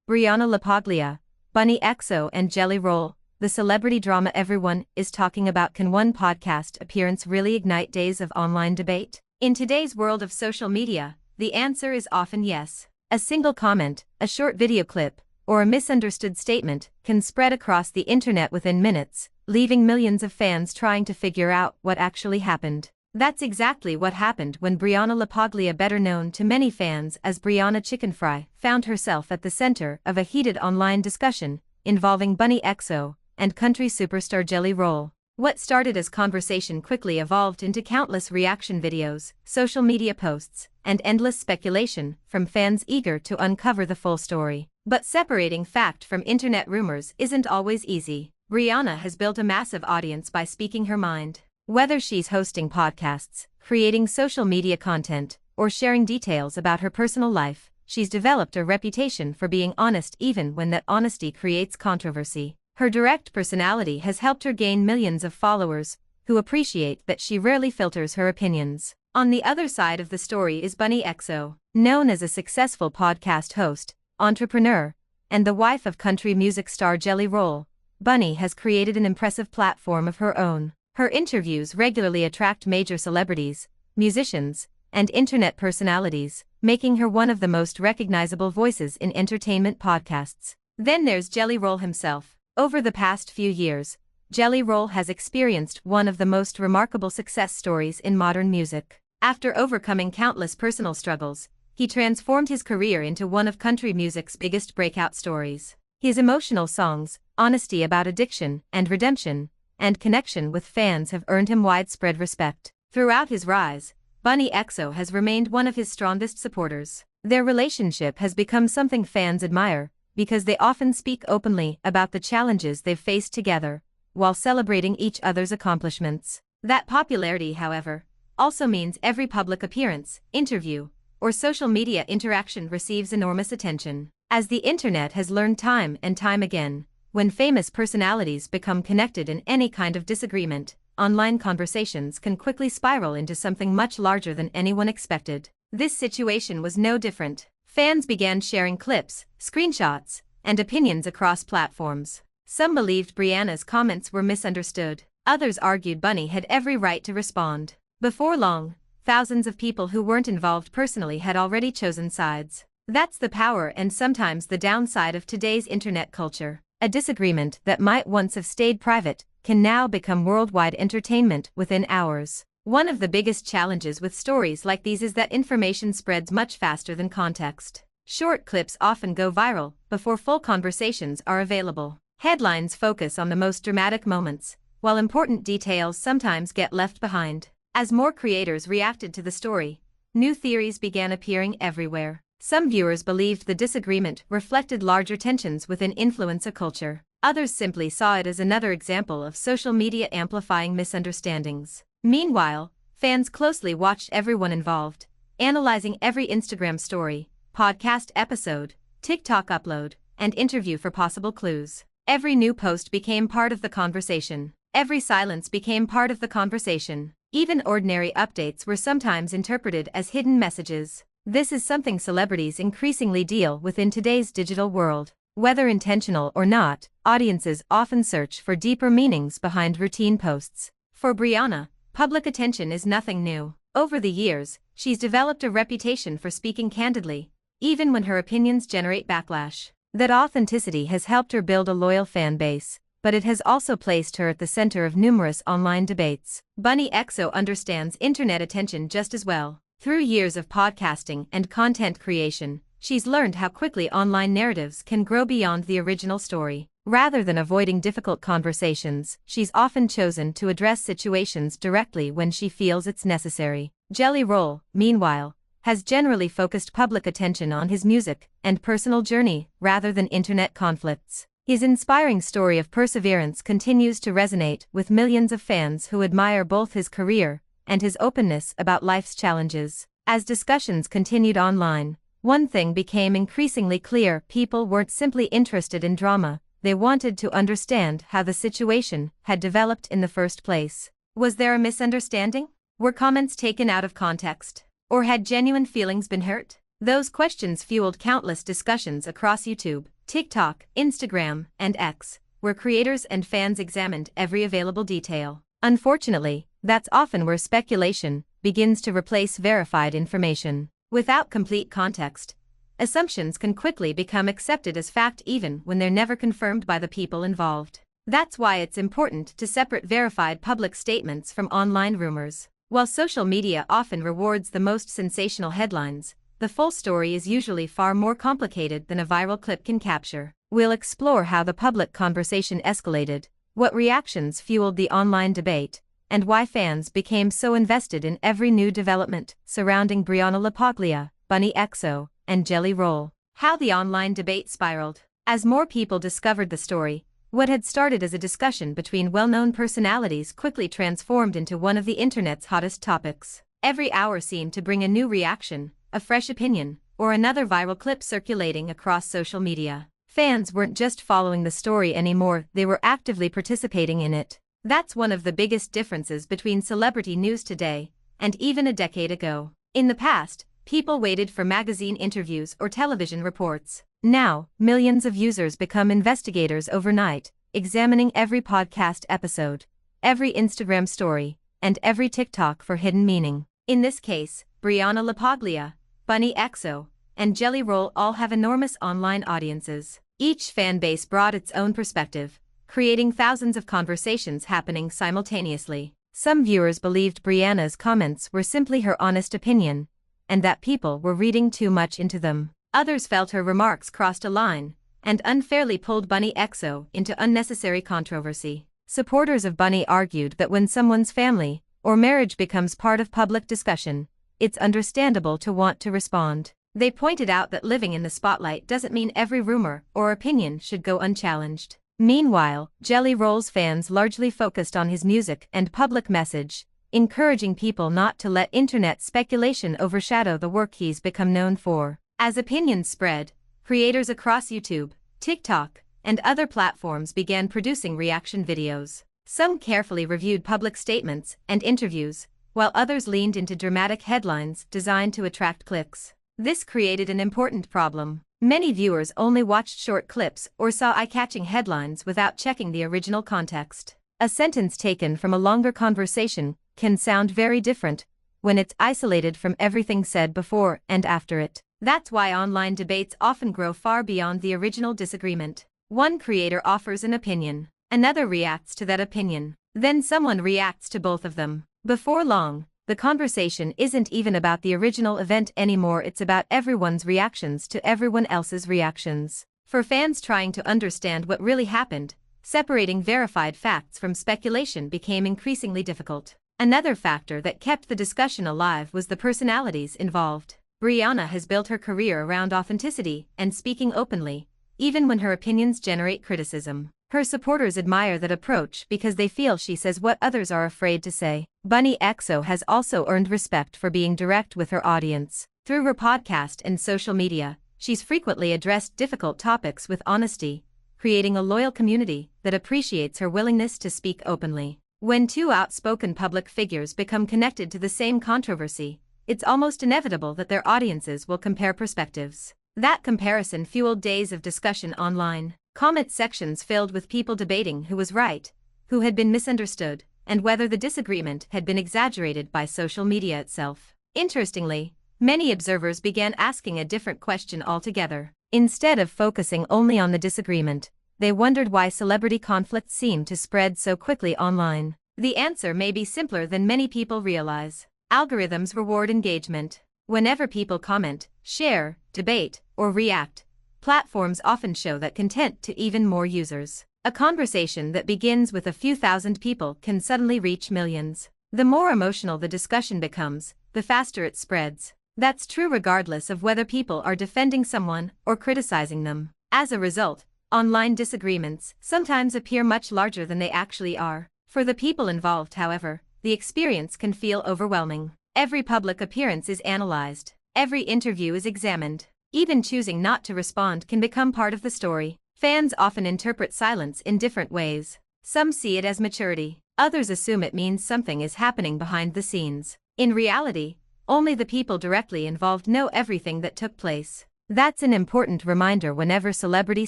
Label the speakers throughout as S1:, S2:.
S1: Brianna LaPaglia, Bunnie XO and Jelly Roll, the celebrity drama everyone is talking about. Can one podcast appearance really ignite days of online debate? In today's world of social media, the answer is often yes. A single comment, a short video clip, or a misunderstood statement can spread across the internet within minutes, leaving millions of fans trying to figure out what actually happened. That's exactly what happened when Brianna LaPaglia, better known to many fans as Brianna Chicken Fry, found herself at the center of a heated online discussion involving Bunnie XO and country superstar Jelly Roll. What started as conversation quickly evolved into countless reaction videos, social media posts, and endless speculation from fans eager to uncover the full story. But separating fact from internet rumors isn't always easy. Brianna has built a massive audience by speaking her mind. Whether she's hosting podcasts, creating social media content, or sharing details about her personal life, she's developed a reputation for being honest even when that honesty creates controversy. Her direct personality has helped her gain millions of followers, who appreciate that she rarely filters her opinions. On the other side of the story is Bunnie XO. Known as a successful podcast host, entrepreneur, and the wife of country music star Jelly Roll, Bunnie has created an impressive platform of her own. Her interviews regularly attract major celebrities, musicians, and internet personalities, making her one of the most recognizable voices in entertainment podcasts. Then there's Jelly Roll himself. Over the past few years, Jelly Roll has experienced one of the most remarkable success stories in modern music. After overcoming countless personal struggles, he transformed his career into one of country music's biggest breakout stories. His emotional songs, honesty about addiction and redemption, and connection with fans have earned him widespread respect. Throughout his rise, Bunnie XO has remained one of his strongest supporters. Their relationship has become something fans admire, because they often speak openly about the challenges they've faced together, while celebrating each other's accomplishments. That popularity, however, also means every public appearance, interview, or social media interaction receives enormous attention. As the internet has learned time and time again, when famous personalities become connected in any kind of disagreement, online conversations can quickly spiral into something much larger than anyone expected. This situation was no different. Fans began sharing clips, screenshots, and opinions across platforms. Some believed Brianna's comments were misunderstood. Others argued Bunnie had every right to respond. Before long, thousands of people who weren't involved personally had already chosen sides. That's the power and sometimes the downside of today's internet culture. A disagreement that might once have stayed private can now become worldwide entertainment within hours. One of the biggest challenges with stories like these is that information spreads much faster than context. Short clips often go viral before full conversations are available. Headlines focus on the most dramatic moments, while important details sometimes get left behind. As more creators reacted to the story, new theories began appearing everywhere. Some viewers believed the disagreement reflected larger tensions within influencer culture. Others simply saw it as another example of social media amplifying misunderstandings. Meanwhile, fans closely watched everyone involved, analyzing every Instagram story, podcast episode, TikTok upload, and interview for possible clues. Every new post became part of the conversation. Every silence became part of the conversation. Even ordinary updates were sometimes interpreted as hidden messages. This is something celebrities increasingly deal with in today's digital world. Whether intentional or not, audiences often search for deeper meanings behind routine posts. For Brianna, public attention is nothing new. Over the years, she's developed a reputation for speaking candidly, even when her opinions generate backlash. That authenticity has helped her build a loyal fan base, but it has also placed her at the center of numerous online debates. Bunnie XO understands internet attention just as well. Through years of podcasting and content creation, she's learned how quickly online narratives can grow beyond the original story. Rather than avoiding difficult conversations, she's often chosen to address situations directly when she feels it's necessary. Jelly Roll, meanwhile, has generally focused public attention on his music and personal journey rather than internet conflicts. His inspiring story of perseverance continues to resonate with millions of fans who admire both his career and his openness about life's challenges. As discussions continued online, one thing became increasingly clear: people weren't simply interested in drama, they wanted to understand how the situation had developed in the first place. Was there a misunderstanding? Were comments taken out of context? Or had genuine feelings been hurt? Those questions fueled countless discussions across YouTube, TikTok, Instagram, and X, where creators and fans examined every available detail. Unfortunately, that's often where speculation begins to replace verified information. Without complete context, assumptions can quickly become accepted as fact even when they're never confirmed by the people involved. That's why it's important to separate verified public statements from online rumors. While social media often rewards the most sensational headlines, the full story is usually far more complicated than a viral clip can capture. We'll explore how the public conversation escalated, what reactions fueled the online debate, and why fans became so invested in every new development surrounding Brianna LaPaglia, Bunnie XO, and Jelly Roll. How the online debate spiraled. As more people discovered the story, what had started as a discussion between well-known personalities quickly transformed into one of the internet's hottest topics. Every hour seemed to bring a new reaction, a fresh opinion, or another viral clip circulating across social media. Fans weren't just following the story anymore, they were actively participating in it. That's one of the biggest differences between celebrity news today and even a decade ago. In the past, people waited for magazine interviews or television reports. Now, millions of users become investigators overnight, examining every podcast episode, every Instagram story, and every TikTok for hidden meaning. In this case, Brianna LaPaglia, Bunnie XO, and Jelly Roll all have enormous online audiences. Each fan base brought its own perspective, creating thousands of conversations happening simultaneously. Some viewers believed Brianna's comments were simply her honest opinion, and that people were reading too much into them. Others felt her remarks crossed a line and unfairly pulled Bunnie XO into unnecessary controversy. Supporters of Bunnie argued that when someone's family or marriage becomes part of public discussion, it's understandable to want to respond. They pointed out that living in the spotlight doesn't mean every rumor or opinion should go unchallenged. Meanwhile, Jelly Roll's fans largely focused on his music and public message, encouraging people not to let internet speculation overshadow the work he's become known for. As opinions spread, creators across YouTube, TikTok, and other platforms began producing reaction videos. Some carefully reviewed public statements and interviews, while others leaned into dramatic headlines designed to attract clicks. This created an important problem. Many viewers only watched short clips or saw eye-catching headlines without checking the original context. A sentence taken from a longer conversation can sound very different when it's isolated from everything said before and after it. That's why online debates often grow far beyond the original disagreement. One creator offers an opinion, another reacts to that opinion, then someone reacts to both of them. Before long, the conversation isn't even about the original event anymore, it's about everyone's reactions to everyone else's reactions. For fans trying to understand what really happened, separating verified facts from speculation became increasingly difficult. Another factor that kept the discussion alive was the personalities involved. Brianna has built her career around authenticity and speaking openly, even when her opinions generate criticism. Her supporters admire that approach because they feel she says what others are afraid to say. Bunnie XO has also earned respect for being direct with her audience. Through her podcast and social media, she's frequently addressed difficult topics with honesty, creating a loyal community that appreciates her willingness to speak openly. When two outspoken public figures become connected to the same controversy, it's almost inevitable that their audiences will compare perspectives. That comparison fueled days of discussion online. Comment sections filled with people debating who was right, who had been misunderstood, and whether the disagreement had been exaggerated by social media itself. Interestingly, many observers began asking a different question altogether. Instead of focusing only on the disagreement, they wondered why celebrity conflicts seemed to spread so quickly online. The answer may be simpler than many people realize. Algorithms reward engagement. Whenever people comment, share, debate, or react, platforms often show that content to even more users. A conversation that begins with a few thousand people can suddenly reach millions. The more emotional the discussion becomes, the faster it spreads. That's true regardless of whether people are defending someone or criticizing them. As a result, online disagreements sometimes appear much larger than they actually are. For the people involved, however, the experience can feel overwhelming. Every public appearance is analyzed. Every interview is examined. Even choosing not to respond can become part of the story. Fans often interpret silence in different ways. Some see it as maturity. Others assume it means something is happening behind the scenes. In reality, only the people directly involved know everything that took place. That's an important reminder whenever celebrity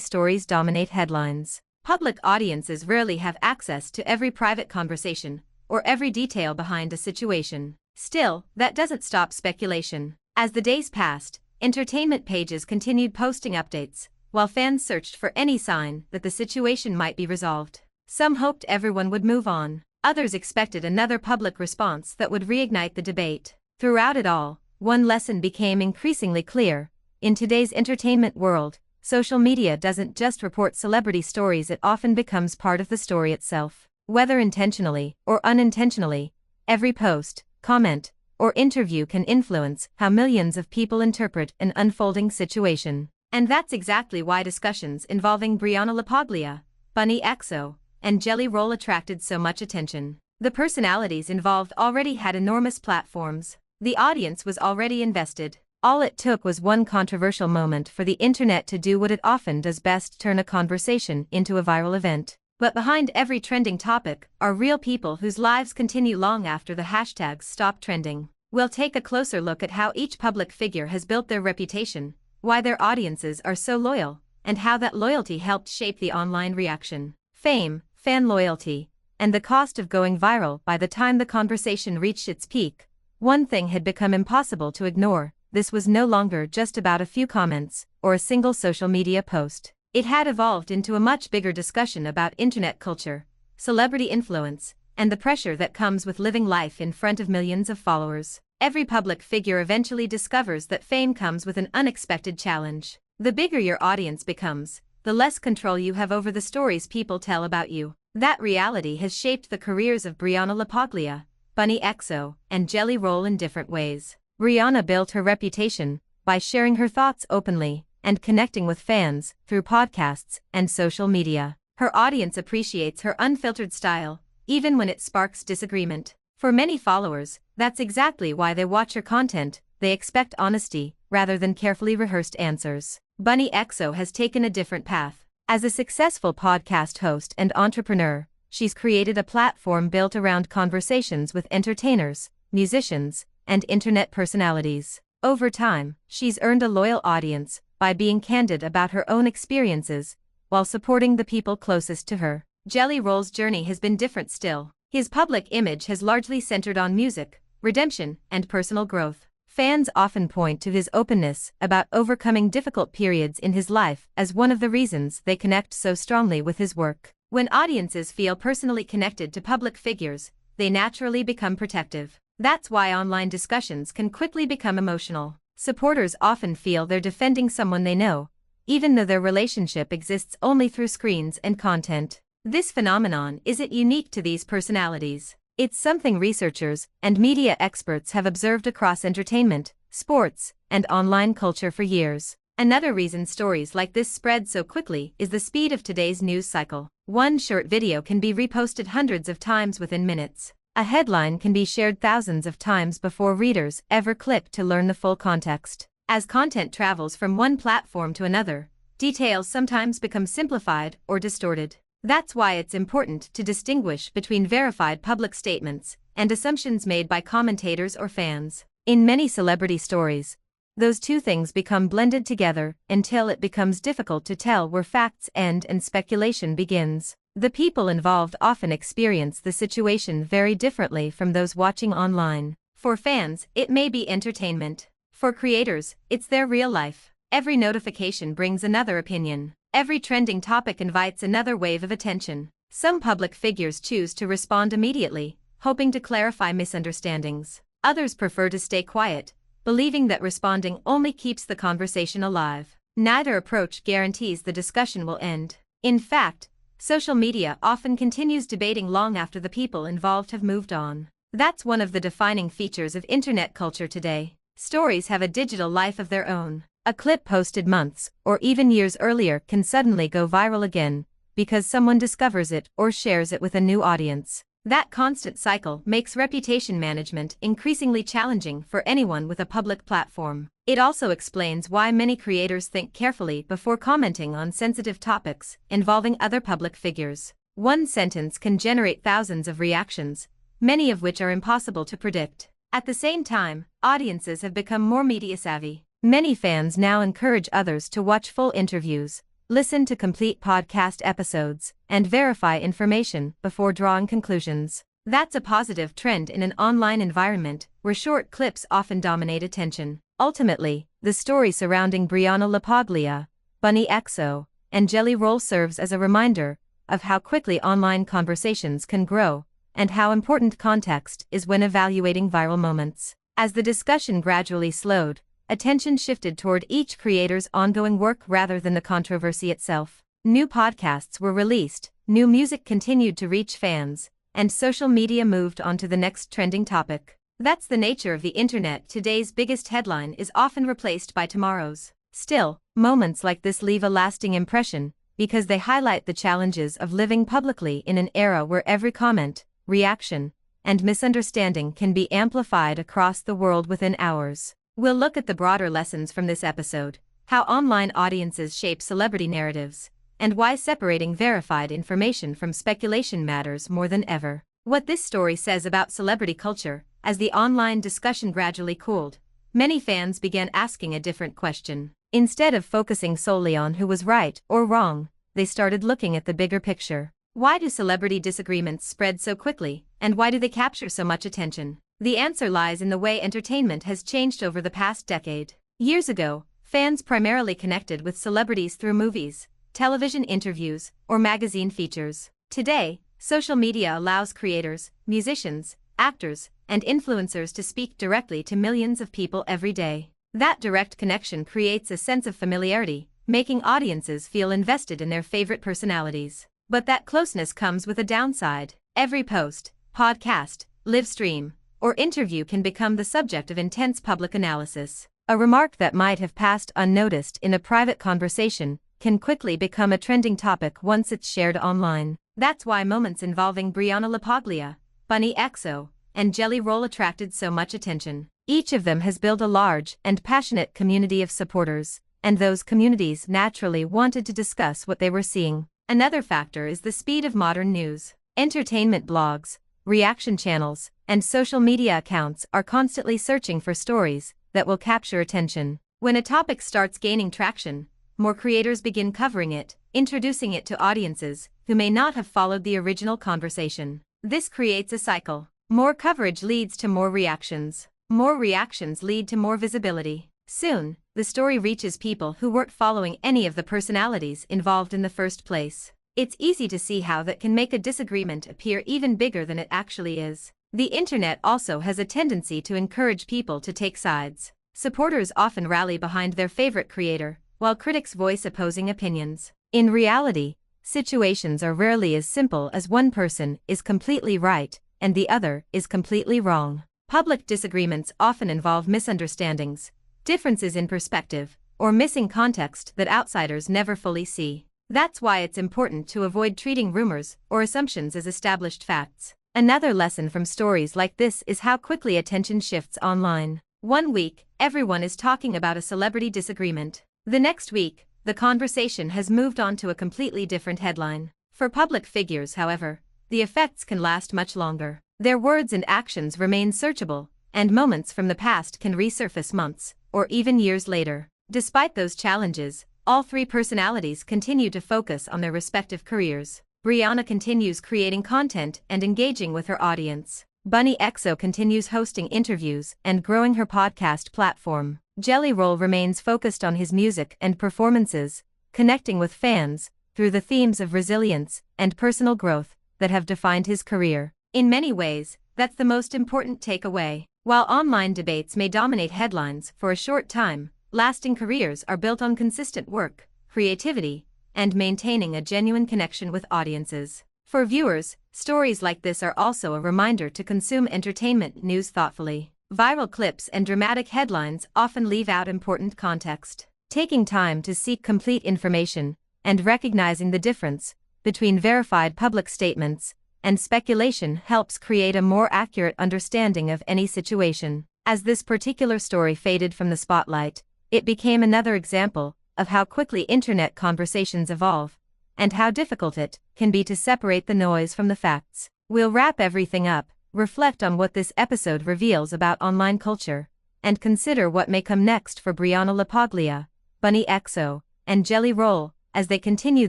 S1: stories dominate headlines. Public audiences rarely have access to every private conversation or every detail behind a situation. Still, that doesn't stop speculation. As the days passed, entertainment pages continued posting updates, while fans searched for any sign that the situation might be resolved. Some hoped everyone would move on. Others expected another public response that would reignite the debate. Throughout it all, one lesson became increasingly clear. In today's entertainment world, social media doesn't just report celebrity stories, it often becomes part of the story itself. Whether intentionally or unintentionally, every post, comment, or interview can influence how millions of people interpret an unfolding situation. And that's exactly why discussions involving Brianna LaPaglia, Bunnie XO, and Jelly Roll attracted so much attention. The personalities involved already had enormous platforms. The audience was already invested. All it took was one controversial moment for the internet to do what it often does best: turn a conversation into a viral event. But behind every trending topic are real people whose lives continue long after the hashtags stop trending. We'll take a closer look at how each public figure has built their reputation, why their audiences are so loyal, and how that loyalty helped shape the online reaction. Fame, fan loyalty, and the cost of going viral. By the time the conversation reached its peak, one thing had become impossible to ignore. This was no longer just about a few comments or a single social media post. It had evolved into a much bigger discussion about internet culture, celebrity influence, and the pressure that comes with living life in front of millions of followers. Every public figure eventually discovers that fame comes with an unexpected challenge. The bigger your audience becomes, the less control you have over the stories people tell about you. That reality has shaped the careers of Brianna LaPaglia, Bunnie XO, and Jelly Roll in different ways. Brianna built her reputation by sharing her thoughts openly and connecting with fans through podcasts and social media. Her audience appreciates her unfiltered style, even when it sparks disagreement. For many followers, that's exactly why they watch her content. They expect honesty rather than carefully rehearsed answers. Bunnie XO has taken a different path. As a successful podcast host and entrepreneur, she's created a platform built around conversations with entertainers, musicians, and internet personalities. Over time, she's earned a loyal audience by being candid about her own experiences while supporting the people closest to her. Jelly Roll's journey has been different still. His public image has largely centered on music, redemption, and personal growth. Fans often point to his openness about overcoming difficult periods in his life as one of the reasons they connect so strongly with his work. When audiences feel personally connected to public figures, they naturally become protective. That's why online discussions can quickly become emotional. Supporters often feel they're defending someone they know, even though their relationship exists only through screens and content. This phenomenon isn't unique to these personalities. It's something researchers and media experts have observed across entertainment, sports, and online culture for years. Another reason stories like this spread so quickly is the speed of today's news cycle. One short video can be reposted hundreds of times within minutes. A headline can be shared thousands of times before readers ever click to learn the full context. As content travels from one platform to another, details sometimes become simplified or distorted. That's why it's important to distinguish between verified public statements and assumptions made by commentators or fans. In many celebrity stories, those two things become blended together until it becomes difficult to tell where facts end and speculation begins. The people involved often experience the situation very differently from those watching online. For fans, it may be entertainment. For creators, it's their real life. Every notification brings another opinion. Every trending topic invites another wave of attention. Some public figures choose to respond immediately, hoping to clarify misunderstandings. Others prefer to stay quiet, believing that responding only keeps the conversation alive. Neither approach guarantees the discussion will end. In fact, social media often continues debating long after the people involved have moved on. That's one of the defining features of internet culture today. Stories have a digital life of their own. A clip posted months or even years earlier can suddenly go viral again because someone discovers it or shares it with a new audience. That constant cycle makes reputation management increasingly challenging for anyone with a public platform. It also explains why many creators think carefully before commenting on sensitive topics involving other public figures. One sentence can generate thousands of reactions, many of which are impossible to predict. At the same time, audiences have become more media savvy. Many fans now encourage others to watch full interviews, listen to complete podcast episodes, and verify information before drawing conclusions. That's a positive trend in an online environment where short clips often dominate attention. Ultimately, the story surrounding Brianna LaPaglia, Bunnie XO, and Jelly Roll serves as a reminder of how quickly online conversations can grow and how important context is when evaluating viral moments. As the discussion gradually slowed, attention shifted toward each creator's ongoing work rather than the controversy itself. New podcasts were released, new music continued to reach fans, and social media moved on to the next trending topic. That's the nature of the internet. Today's biggest headline is often replaced by tomorrow's. Still, moments like this leave a lasting impression because they highlight the challenges of living publicly in an era where every comment, reaction, and misunderstanding can be amplified across the world within hours. We'll look at the broader lessons from this episode, how online audiences shape celebrity narratives, and why separating verified information from speculation matters more than ever. What this story says about celebrity culture. As the online discussion gradually cooled, many fans began asking a different question. Instead of focusing solely on who was right or wrong, they started looking at the bigger picture. Why do celebrity disagreements spread so quickly, and why do they capture so much attention? The answer lies in the way entertainment has changed over the past decade. Years ago, fans primarily connected with celebrities through movies, television interviews, or magazine features. Today, social media allows creators, musicians, actors, and influencers to speak directly to millions of people every day. That direct connection creates a sense of familiarity, making audiences feel invested in their favorite personalities. But that closeness comes with a downside. Every post, podcast, live stream, or interview can become the subject of intense public analysis. A remark that might have passed unnoticed in a private conversation can quickly become a trending topic once it's shared online. That's why moments involving Brianna LaPaglia, Bunnie XO, and Jelly Roll attracted so much attention. Each of them has built a large and passionate community of supporters, and those communities naturally wanted to discuss what they were seeing. Another factor is the speed of modern news. Entertainment blogs, reaction channels, and social media accounts are constantly searching for stories that will capture attention. When a topic starts gaining traction, more creators begin covering it, introducing it to audiences who may not have followed the original conversation. This creates a cycle. More coverage leads to more reactions. More reactions lead to more visibility. Soon, the story reaches people who weren't following any of the personalities involved in the first place. It's easy to see how that can make a disagreement appear even bigger than it actually is. The internet also has a tendency to encourage people to take sides. Supporters often rally behind their favorite creator, while critics voice opposing opinions. In reality, situations are rarely as simple as one person is completely right and the other is completely wrong. Public disagreements often involve misunderstandings, differences in perspective, or missing context that outsiders never fully see. That's why it's important to avoid treating rumors or assumptions as established facts. Another lesson from stories like this is how quickly attention shifts online. One week, everyone is talking about a celebrity disagreement. The next week, the conversation has moved on to a completely different headline. For public figures, however, the effects can last much longer. Their words and actions remain searchable, and moments from the past can resurface months, or even years later. Despite those challenges, all three personalities continue to focus on their respective careers. Brianna continues creating content and engaging with her audience. Bunnie XO continues hosting interviews and growing her podcast platform. Jelly Roll remains focused on his music and performances, connecting with fans through the themes of resilience and personal growth that have defined his career. In many ways, that's the most important takeaway. While online debates may dominate headlines for a short time, lasting careers are built on consistent work, creativity, and maintaining a genuine connection with audiences. For viewers, stories like this are also a reminder to consume entertainment news thoughtfully. Viral clips and dramatic headlines often leave out important context. Taking time to seek complete information and recognizing the difference between verified public statements and speculation helps create a more accurate understanding of any situation. As this particular story faded from the spotlight, it became another example of how quickly internet conversations evolve, and how difficult it can be to separate the noise from the facts. We'll wrap everything up, reflect on what this episode reveals about online culture, and consider what may come next for Brianna LaPaglia, Bunnie XO, and Jelly Roll, as they continue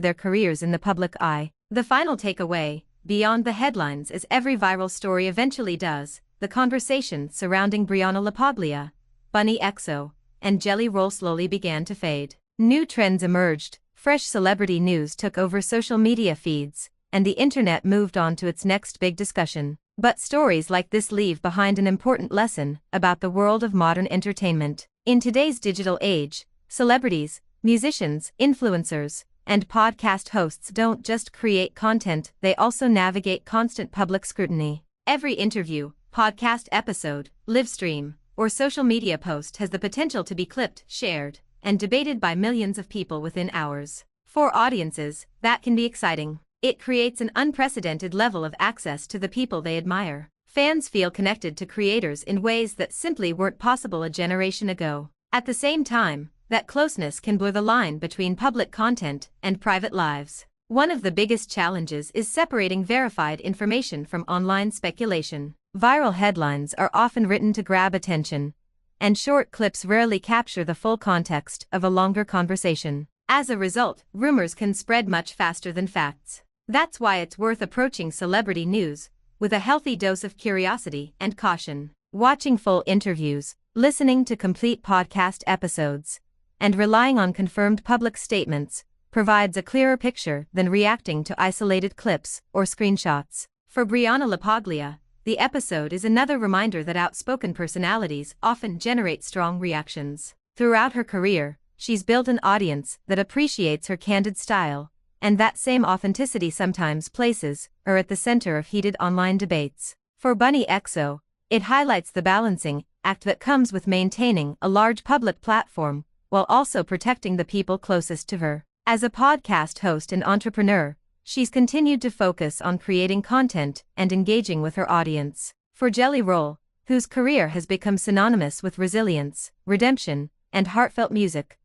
S1: their careers in the public eye. The final takeaway, beyond the headlines as every viral story eventually does, the conversation surrounding Brianna LaPaglia, Bunnie XO, and Jelly Roll slowly began to fade. New trends emerged, fresh celebrity news took over social media feeds, and the internet moved on to its next big discussion. But stories like this leave behind an important lesson about the world of modern entertainment. In today's digital age, celebrities, musicians, influencers, and podcast hosts don't just create content, they also navigate constant public scrutiny. Every interview, podcast episode, live stream, or social media post has the potential to be clipped, shared, and debated by millions of people within hours. For audiences, that can be exciting. It creates an unprecedented level of access to the people they admire. Fans feel connected to creators in ways that simply weren't possible a generation ago. At the same time, that closeness can blur the line between public content and private lives. One of the biggest challenges is separating verified information from online speculation. Viral headlines are often written to grab attention, and short clips rarely capture the full context of a longer conversation. As a result, rumors can spread much faster than facts. That's why it's worth approaching celebrity news with a healthy dose of curiosity and caution. Watching full interviews, listening to complete podcast episodes, and relying on confirmed public statements provides a clearer picture than reacting to isolated clips or screenshots. For Brianna LaPaglia, the episode is another reminder that outspoken personalities often generate strong reactions. Throughout her career, she's built an audience that appreciates her candid style, and that same authenticity sometimes places her at the center of heated online debates. For Bunnie XO, it highlights the balancing act that comes with maintaining a large public platform while also protecting the people closest to her. As a podcast host and entrepreneur, she's continued to focus on creating content and engaging with her audience. For Jelly Roll, whose career has become synonymous with resilience, redemption, and heartfelt music,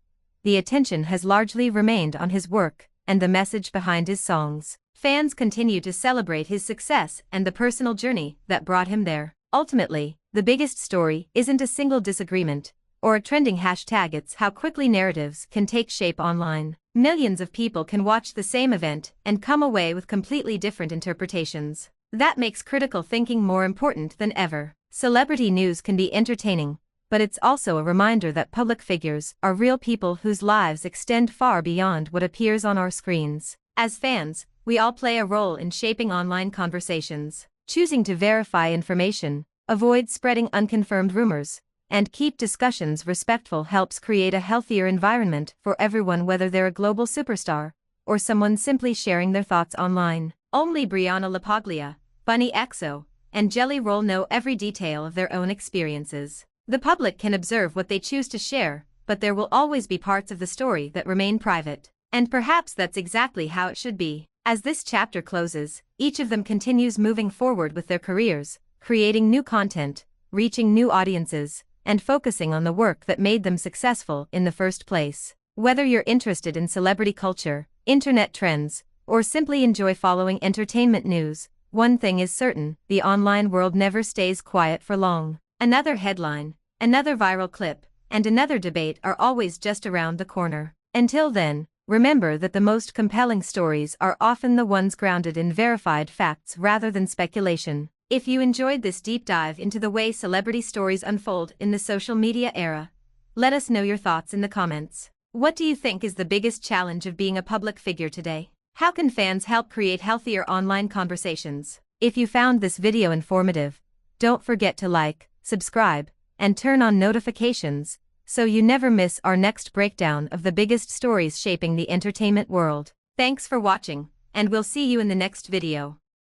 S1: the attention has largely remained on his work and the message behind his songs. Fans continue to celebrate his success and the personal journey that brought him there. Ultimately, the biggest story isn't a single disagreement or a trending hashtag, it's how quickly narratives can take shape online. Millions of people can watch the same event and come away with completely different interpretations. That makes critical thinking more important than ever. Celebrity news can be entertaining, but it's also a reminder that public figures are real people whose lives extend far beyond what appears on our screens. As fans, we all play a role in shaping online conversations. Choosing to verify information, avoid spreading unconfirmed rumors, and keep discussions respectful helps create a healthier environment for everyone, whether they're a global superstar or someone simply sharing their thoughts online. Only Brianna LaPaglia, Bunnie XO, and Jelly Roll know every detail of their own experiences. The public can observe what they choose to share, but there will always be parts of the story that remain private. And perhaps that's exactly how it should be. As this chapter closes, each of them continues moving forward with their careers, creating new content, reaching new audiences, and focusing on the work that made them successful in the first place. Whether you're interested in celebrity culture, internet trends, or simply enjoy following entertainment news, one thing is certain: the online world never stays quiet for long. Another headline, another viral clip, and another debate are always just around the corner. Until then, remember that the most compelling stories are often the ones grounded in verified facts rather than speculation. If you enjoyed this deep dive into the way celebrity stories unfold in the social media era, let us know your thoughts in the comments. What do you think is the biggest challenge of being a public figure today? How can fans help create healthier online conversations? If you found this video informative, don't forget to like, subscribe, and turn on notifications so you never miss our next breakdown of the biggest stories shaping the entertainment world. Thanks for watching, and we'll see you in the next video.